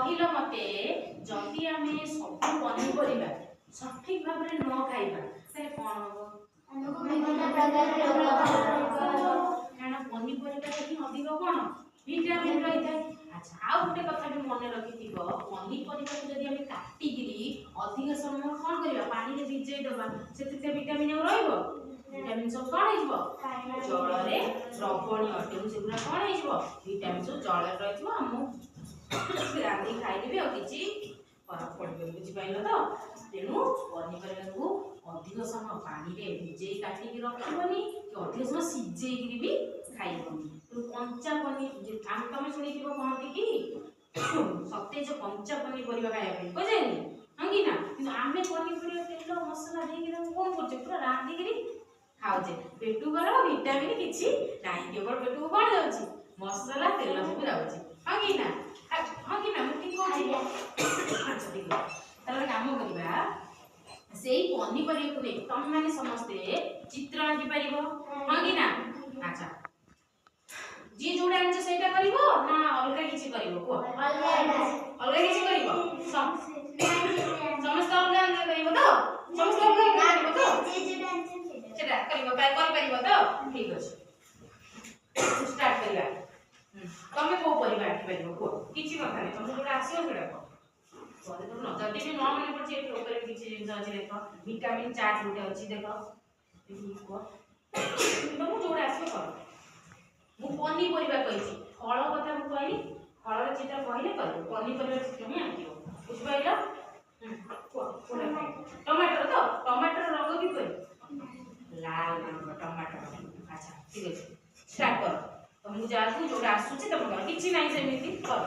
କହିଲ मते जदि आमे सब पनीपरिबा सठिक भाव में न खाइबा से कोन हो कारण पनीपरिबा हि अधिक कोन विटामिन रही थाए। अच्छा आउ गोटे कथा भी मन रखिथिबो पनीपरिबा को जदि आमे काटी गिरी अधिक समय कोन करबा पानी रे भिजै दबा सेते विटामिन रहइबो विटामिन सब कोन हिजबो जल रे द्रवणीय तेनु सेगुला कोन हिजबो विटामिन सब जल रे रहिबो हम रांधी खाइबे आ किछि फरक पड़बे बुझि पाइलो तो तेनु पनीपरिबा को अधिक समय पानी रे भिजै काटी कि रखिबोनी कि अधिक समय सिझै गिरी भी खाइबोनी तो कंचा पनी हम तमे सुनिथिबो कहंती कि सतेज कंचा पनीपरिबा खाइबे बुझैनी हंगी ना कि आमे पनीपरिबा तेल मसला दे कि कोन करछे पूरा रांधी गिरी खाउछे पेटु कर विटामिन किछि नाही केवल पेटु कोन जाउछि मसला तेल सब जाउछि हंगी ना मु ठीक कहछि अच्छा ठीक तले काम करिबा सेही पनीपरिबा को नै तम माने समस्ते चित्र आंकी परिबो हंगी ना अच्छा जी जोडा आंछ सेटा करिवो ना अलगा किछि करिवो को अलगा किछि करिवो समस्त अलगा अलगा करिवो तो समस्त अलगा करिवो तो जी जोडा आंछ सेटा करिवो काय कर परिवो तो ठीक अछि स्टार्ट करिवा तमे को परिबा आंकी परिवो को किछि कथा नै तमे जोडा आसीओ सेटा को बोले तो न जल्दी भी न माने पड़े एठी ऊपर किछि जिंस अछि देखो विटामिन चार्ज होते अछि देखो ठीक को तमे जोडा आसीओ कर मु पनी परिबा कहिछि फल कथा मु कहली फल रे चित्र कहले कर पनी परिबा चित्र ही आंकियो बुझ पाइला टमाटर तो टमाटर रंग की कोइ लाल रंग टमाटर अच्छा ठीक अछि स्टार्ट कर तो मु जासु जोडा आसु छी तमे कर किछि नाही सेमिति कर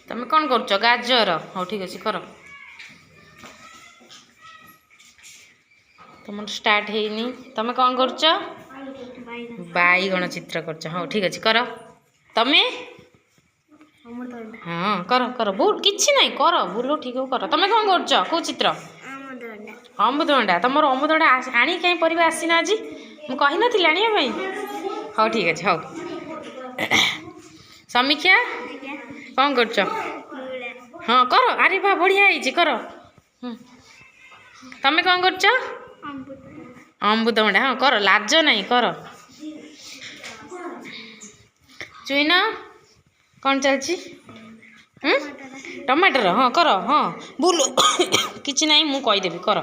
तमे कौन करछ गाजर हो ठीक अछि कर तुम स्टार्ट हेनी तमे कौन करछ बाईगण चित्र करछ हो ठीक अछि कर तमे हां कर भूल किछि नाही कर भूल ठीक हो कर तमे कौन करछ को चित्र अमृतभंडा तमर अमृतभंडा आनी कहीं परिबा आसीना आज मु कहि नथिला आनिया भाई हो ठीक अछि हो समीक्षा कौन करछ हाँ कर अरे बा बढ़िया है कर तमे कौन करछ अमृतभंडा हाँ कर लाज नहीं कर चुईना कौन चलछि टमाटर हाँ कर हाँ बोलो किछि नहीं मु कहि देबी कर